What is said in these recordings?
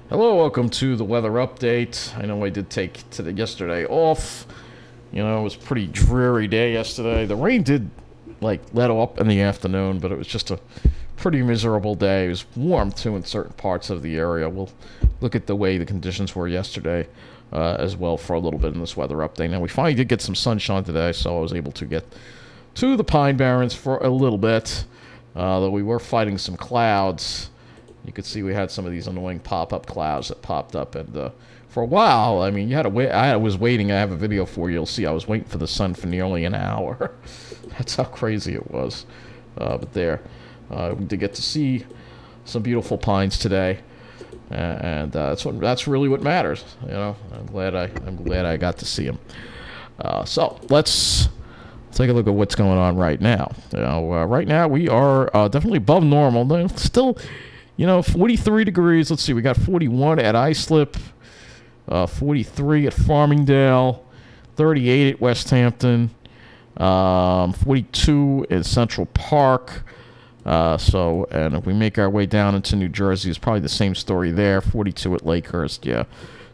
Hello, welcome to the weather update. I know I did take yesterday off. You know, it was a pretty dreary day yesterday. The rain did, let up in the afternoon, but it was just a pretty miserable day. It was warm, too, in certain parts of the area. We'll look at the way the conditions were yesterday as well for a little bit in this weather update. Now, we finally did get some sunshine today, so I was able to get to the Pine Barrens for a little bit, though we were fighting some clouds. You could see we had some of these annoying pop-up clouds that popped up, and for a while, I mean, you had to wait. I was waiting. I have a video for you. You'll see. I was waiting for the sun for nearly an hour. That's how crazy it was. But there, we did get to see some beautiful pines today, and that's really what matters. You know, I'm glad I got to see them. So let's take a look at what's going on right now. You know, right now we are definitely above normal. Still. You know, 43 degrees. Let's see. We got 41 at Islip, 43 at Farmingdale, 38 at West Hampton, 42 at Central Park. And if we make our way down into New Jersey, it's probably the same story there. 42 at Lakehurst. Yeah.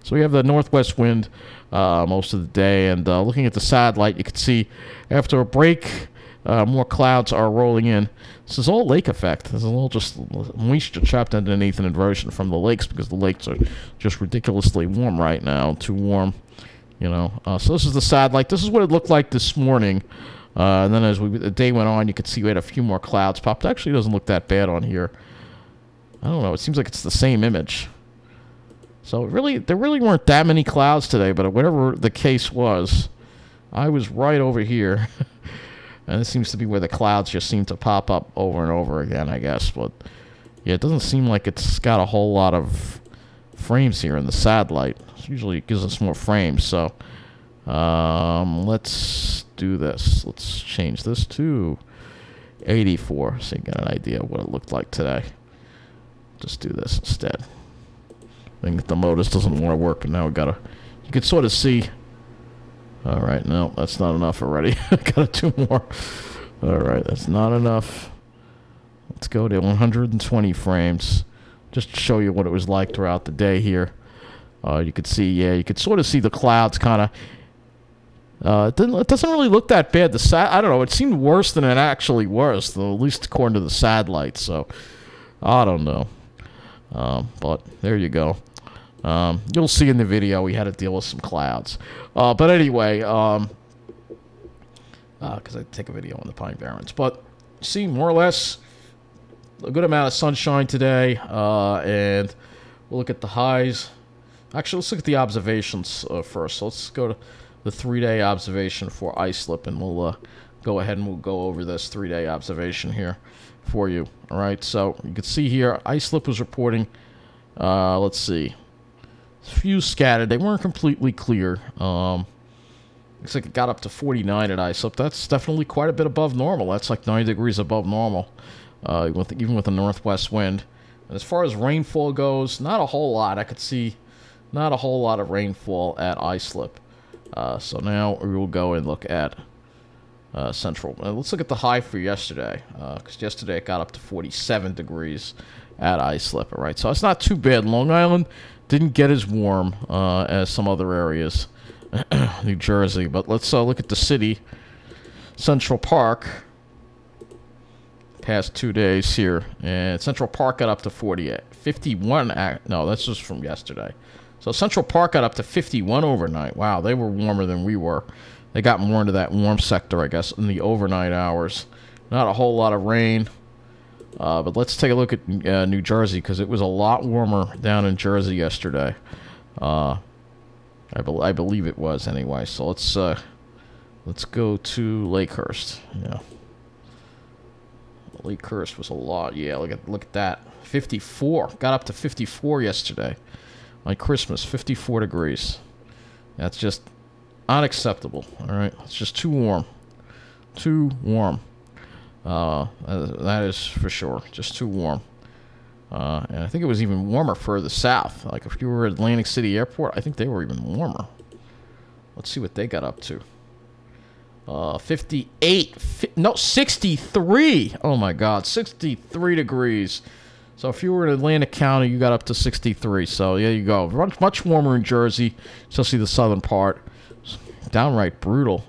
So we have the northwest wind most of the day. And looking at the satellite, you can see after a break, more clouds are rolling in. This is all lake effect. There's a little just moisture trapped underneath an inversion from the lakes because the lakes are just ridiculously warm right now. Too warm, you know. So this is the satellite. This is what it looked like this morning. And then as the day went on, you could see we had a few more clouds popped. Actually, it doesn't look that bad on here. I don't know. It seems like it's the same image. So there really weren't that many clouds today, but whatever the case was, I was right over here. And this seems to be where the clouds just seem to pop up over and over again, I guess. But, yeah, it doesn't seem like it's got a whole lot of frames here in the satellite. Usually it gives us more frames. So, let's do this. Let's change this to 84 so you get an idea of what it looked like today. Just do this instead. I think the modus doesn't want to work, but now we gotta... You can sort of see... Alright, no, that's not enough already. I got 2 more. Alright, that's not enough. Let's go to 120 frames. Just to show you what it was like throughout the day here. You could see, yeah, you could sort of see the clouds kind of... it doesn't really look that bad. I don't know, it seemed worse than it actually was, though, at least according to the satellite, so... I don't know. But there you go. You'll see in the video we had to deal with some clouds. But anyway, because I take a video on the Pine Barrens. But see, more or less, a good amount of sunshine today. And we'll look at the highs. Actually, let's look at the observations first. So let's go to the 3-day observation for Islip, and we'll go ahead and we'll go over this 3-day observation here for you. All right, so you can see here, Islip was reporting, let's see, few scattered. They weren't completely clear. Looks like it got up to 49 at Islip. That's definitely quite a bit above normal. That's like 9 degrees above normal, even with a northwest wind. And as far as rainfall goes, not a whole lot. I could see not a whole lot of rainfall at Islip. So now we will go and look at Central. Let's look at the high for yesterday, because yesterday it got up to 47 degrees at Islip. All right, so it's not too bad. Long Island didn't get as warm as some other areas, New Jersey. But let's look at the city, Central Park. Past 2 days here, and Central Park got up to 51. No, that's just from yesterday. So Central Park got up to 51 overnight. Wow, they were warmer than we were. They got more into that warm sector, I guess, in the overnight hours. Not a whole lot of rain. But let's take a look at New Jersey, because it was a lot warmer down in Jersey yesterday. I believe it was anyway. So let's go to Lakehurst. Yeah, Lakehurst was a lot. Yeah, look at that. 54 got up to 54 yesterday on Christmas. 54 degrees. That's just unacceptable. All right, it's just too warm. Too warm. That is for sure. Just too warm. And I think it was even warmer further south. Like if you were at Atlantic City Airport, I think they were even warmer. Let's see what they got up to. 58. No, 63. Oh my God, 63 degrees. So if you were in Atlantic County, you got up to 63. So there you go. Much warmer in Jersey, especially the southern part. Downright brutal.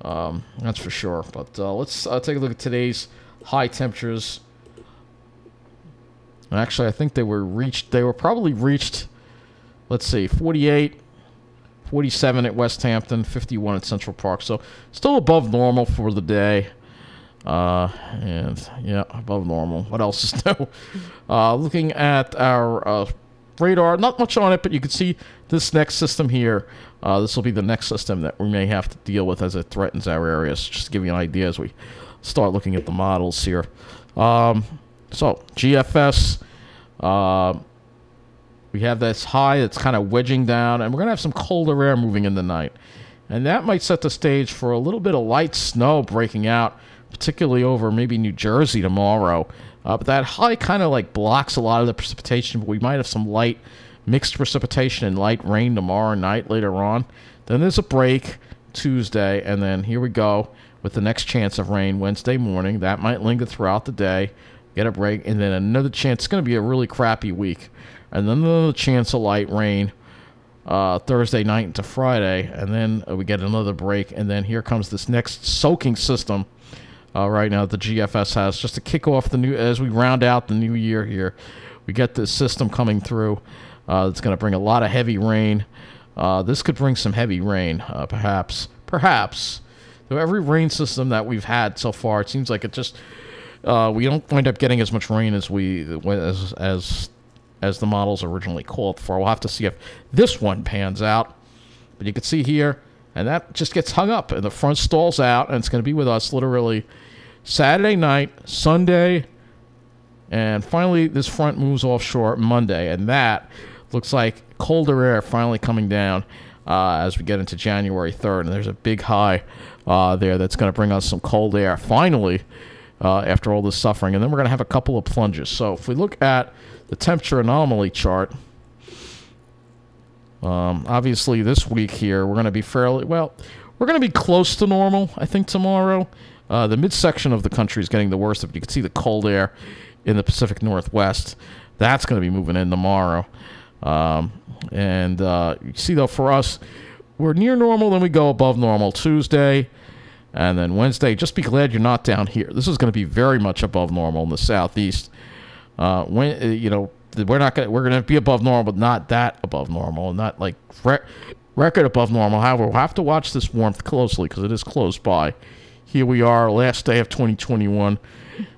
That's for sure. But let's take a look at today's high temperatures. And actually, I think they were probably reached, let's see, 48, 47 at West Hampton, 51 at Central Park. So still above normal for the day. And yeah, above normal. What else is new? Looking at our radar, not much on it, but you can see this next system here. This will be the next system that we may have to deal with as it threatens our areas. Just to give you an idea as we start looking at the models here. So GFS, we have this high that's kind of wedging down, and we're going to have some colder air moving in the night. And that might set the stage for a little bit of light snow breaking out, particularly over maybe New Jersey tomorrow. But that high kind of like blocks a lot of the precipitation, but we might have some light mixed precipitation and light rain tomorrow night later on. Then there's a break Tuesday, and then here we go with the next chance of rain Wednesday morning. That might linger throughout the day, get a break, and then another chance. It's going to be a really crappy week. And then another chance of light rain Thursday night into Friday, and then we get another break, and then here comes this next soaking system right now the GFS has, just to kick off the new, as we round out the new year here. We get this system coming through. It's going to bring a lot of heavy rain. This could bring some heavy rain, perhaps. Though every rain system that we've had so far, it seems like it just we don't wind up getting as much rain as as the models originally called for. We'll have to see if this one pans out. But you can see here, and that just gets hung up, and the front stalls out, and it's going to be with us literally Saturday night, Sunday, and finally this front moves offshore Monday, and that looks like colder air finally coming down as we get into January 3rd, and there's a big high there that's going to bring us some cold air finally after all this suffering, and then we're going to have a couple of plunges. So if we look at the temperature anomaly chart, obviously this week here we're going to be we're going to be close to normal, I think, tomorrow. The midsection of the country is getting the worst of it. You can see the cold air in the Pacific Northwest. That's going to be moving in tomorrow. And you see, though, for us, we're near normal, then we go above normal Tuesday, and then Wednesday. Just be glad you're not down here. This is going to be very much above normal in the southeast. We're going to be above normal, but not that above normal, not like record above normal. However, we'll have to watch this warmth closely because it is close by. Here we are, last day of 2021,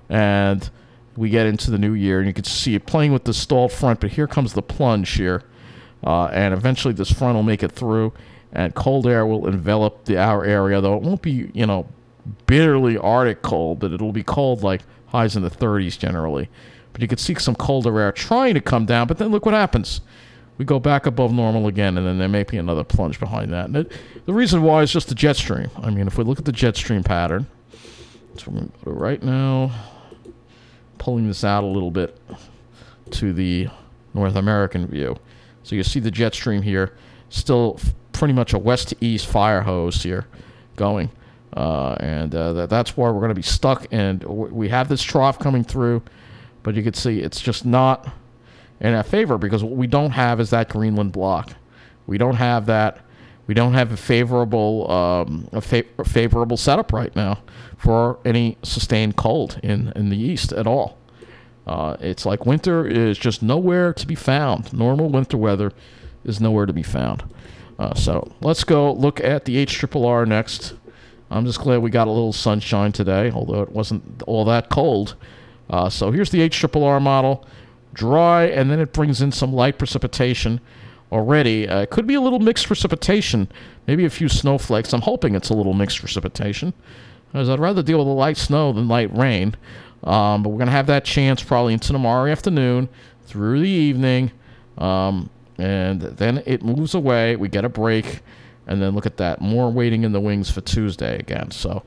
and we get into the new year, and you can see it playing with the stalled front, but here comes the plunge here, and eventually this front will make it through, and cold air will envelop our area, though it won't be, bitterly Arctic cold, but it'll be cold like highs in the 30s generally. But you can see some colder air trying to come down, but then look what happens. We go back above normal again, and then there may be another plunge behind that. And the reason why is just the jet stream. I mean, if we look at the jet stream pattern, so we're going to go to right now, pulling this out a little bit to the North American view. So you see the jet stream here, still pretty much a west to east fire hose here going. That's where we're going to be stuck, and we have this trough coming through. But you can see it's just not in our favor because what we don't have is that Greenland block. We don't have that. We don't have a favorable setup right now for any sustained cold in the east at all. It's like winter is just nowhere to be found. Normal winter weather is nowhere to be found. So let's go look at the HRRR next. I'm just glad we got a little sunshine today, although it wasn't all that cold. So here's the HRRR model, dry, and then it brings in some light precipitation already. It could be a little mixed precipitation, maybe a few snowflakes. I'm hoping it's a little mixed precipitation, because I'd rather deal with a light snow than light rain. But we're going to have that chance probably into tomorrow afternoon through the evening, and then it moves away. We get a break, and then look at that, more waiting in the wings for Tuesday again. So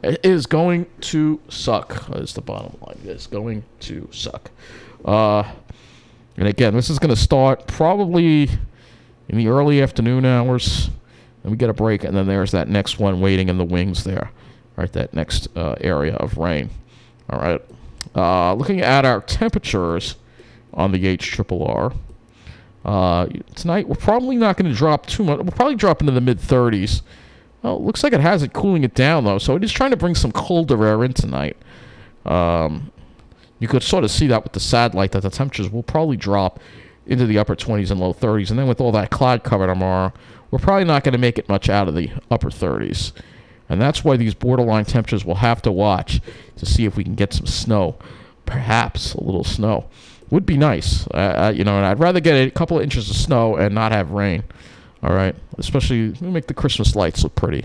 it is going to suck, is the bottom line. It is going to suck. And again, this is going to start probably in the early afternoon hours, and we get a break, and then there's that next one waiting in the wings there, right, that next area of rain. All right, Looking at our temperatures on the HRRR, tonight we're probably not going to drop too much. We'll probably drop into the mid-30s. Well, it looks like it has it cooling it down, though, so it is trying to bring some colder air in tonight. You could sort of see that with the satellite, that the temperatures will probably drop into the upper 20s and low 30s. And then with all that cloud cover tomorrow, we're probably not going to make it much out of the upper 30s. And that's why these borderline temperatures we'll have to watch to see if we can get some snow. Perhaps a little snow. Would be nice. And I'd rather get a couple of inches of snow and not have rain. All right? Especially, make the Christmas lights look pretty,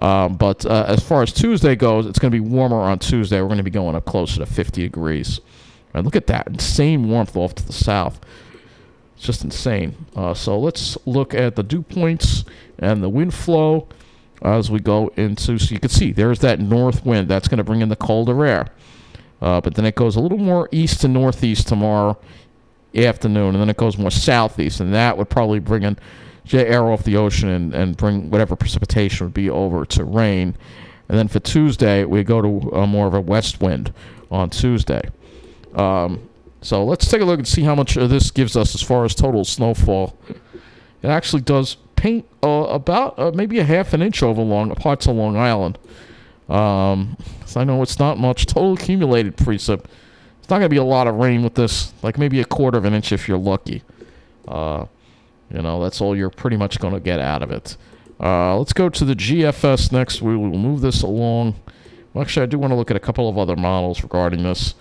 But as far as Tuesday goes, it's going to be warmer on Tuesday. We're going to be going up closer to 50 degrees. And look at that. Insane warmth off to the south. It's just insane. So let's look at the dew points and the wind flow as we go into. So you can see there's that north wind. That's going to bring in the colder air. But then it goes a little more east to northeast tomorrow afternoon. And then it goes more southeast. And that would probably bring in air off the ocean and bring whatever precipitation would be over to rain. And then for Tuesday, we go to more of a west wind on Tuesday. So let's take a look and see how much this gives us as far as total snowfall. It actually does paint about maybe a half an inch over parts of Long Island. So I know it's not much. Total accumulated precip. It's not going to be a lot of rain with this, like maybe a quarter of an inch if you're lucky. That's all you're pretty much going to get out of it. Let's go to the GFS next. We will move this along. Well, actually, I do want to look at a couple of other models regarding this.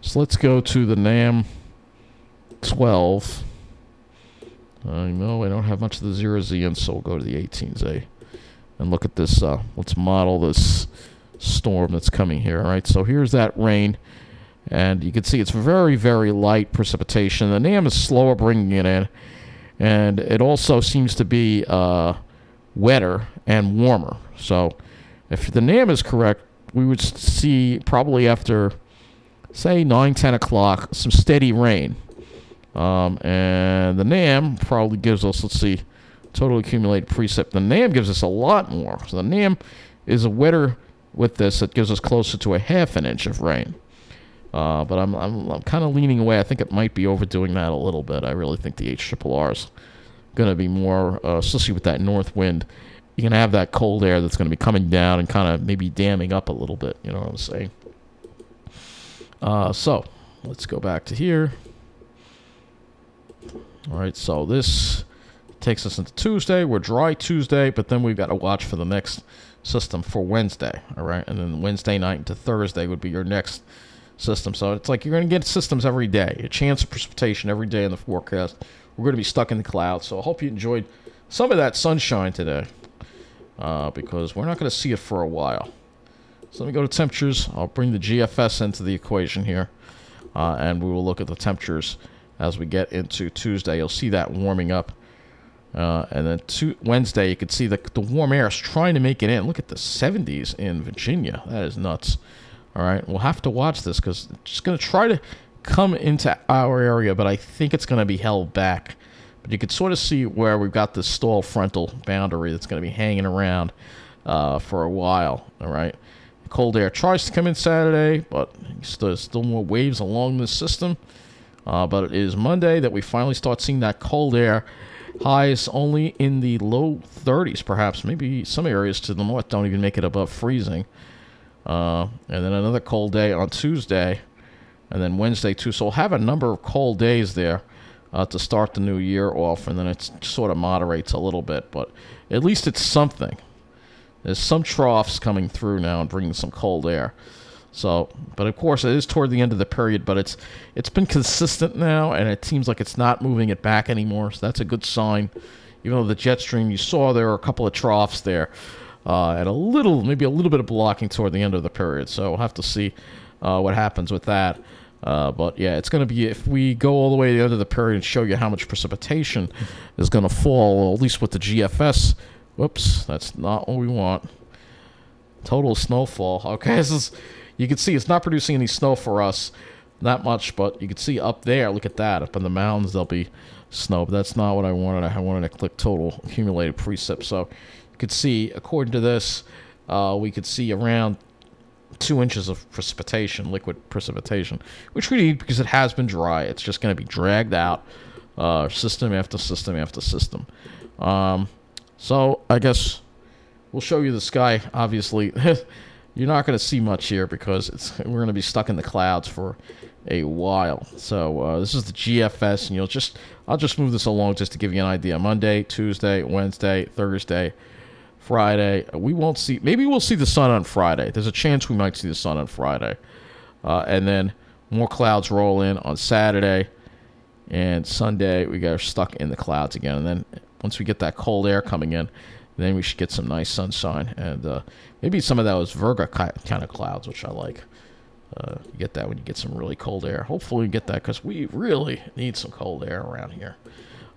So let's go to the NAM 12. I know I don't have much of the 0Z in, so we'll go to the 18Z. And look at this. Let's model this storm that's coming here. All right, so here's that rain. And you can see it's very, very light precipitation. The NAM is slower bringing it in. And it also seems to be wetter and warmer. So if the NAM is correct, we would see probably after, say, 9, 10 o'clock, some steady rain. And the NAM probably gives us, let's see, total accumulated precip. The NAM gives us a lot more. So the NAM is a wetter with this. It gives us closer to a half an inch of rain. But I'm kind of leaning away. I think it might be overdoing that a little bit. I really think the HRRR is going to be more, especially with that north wind. You're going to have that cold air that's going to be coming down and kind of maybe damming up a little bit. You know what I'm saying? So let's go back to here. All right, so this takes us into Tuesday. We're dry Tuesday, but then we've got to watch for the next system for Wednesday. All right, and then Wednesday night into Thursday would be your next system. So it's like you're going to get systems every day, a chance of precipitation every day in the forecast. We're going to be stuck in the clouds. So I hope you enjoyed some of that sunshine today, because we're not going to see it for a while. So let me go to temperatures. I'll bring the GFS into the equation here, and we will look at the temperatures as we get into Tuesday. You'll see that warming up. And then Wednesday, you can see the warm air is trying to make it in. Look at the 70s in Virginia. That is nuts. All right, we'll have to watch this because it's just going to try to come into our area, but I think it's going to be held back. But you can sort of see where we've got this stall frontal boundary that's going to be hanging around for a while. All right, cold air tries to come in Saturday, but there's still more waves along this system. But it is Monday that we finally start seeing that cold air. Highs only in the low 30s, perhaps. Maybe some areas to the north don't even make it above freezing. And then another cold day on Tuesday, and then Wednesday too. So we'll have a number of cold days there to start the new year off, and then it sort of moderates a little bit. But at least it's something. There's some troughs coming through now and bringing some cold air. So, but of course it is toward the end of the period, but it's been consistent now, and it seems like it's not moving it back anymore. So that's a good sign. Even though the jet stream, you saw there were a couple of troughs there, and maybe a little bit of blocking toward the end of the period. So we'll have to see what happens with that. But yeah, it's going to be, if we go all the way to the end of the period and show you how much precipitation is going to fall, at least with the GFS. Whoops, that's not what we want. Total snowfall. Okay, this is. You can see it's not producing any snow for us, not much, but you can see up there, look at that, up in the mountains there'll be snow, but that's not what I wanted. I wanted to click total accumulated precip. So you could see, according to this, we could see around 2 inches of precipitation, liquid precipitation, which we need because it has been dry. It's just going to be dragged out, system after system after system. So I guess we'll show you the sky. Obviously, you're not going to see much here because we're going to be stuck in the clouds for a while. So this is the GFS, and I'll just move this along just to give you an idea. Monday, Tuesday, Wednesday, Thursday, Friday. We won't see. Maybe we'll see the sun on Friday. There's a chance we might see the sun on Friday, and then more clouds roll in on Saturday, and Sunday we got stuck in the clouds again. And then once we get that cold air coming in, then we should get some nice sunshine, and maybe some of those Virga kind of clouds, which I like. You get that when you get some really cold air. Hopefully we get that because we really need some cold air around here.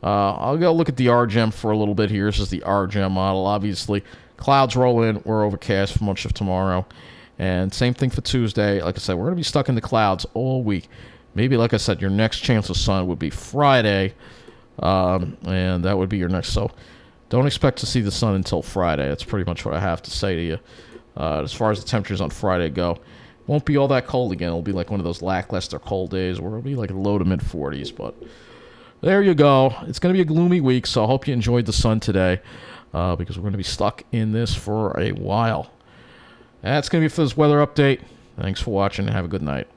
I'll go look at the RGEM for a little bit here. This is the RGEM model. Obviously, clouds roll in. We're overcast for much of tomorrow. And same thing for Tuesday. Like I said, we're going to be stuck in the clouds all week. Maybe, like I said, your next chance of sun would be Friday. And that would be your next. So don't expect to see the sun until Friday. That's pretty much what I have to say to you. As far as the temperatures on Friday go, won't be all that cold again. It'll be like one of those lackluster cold days where it'll be like low to mid 40s. But there you go. It's going to be a gloomy week, so I hope you enjoyed the sun today because we're going to be stuck in this for a while. That's going to be for this weather update. Thanks for watching and have a good night.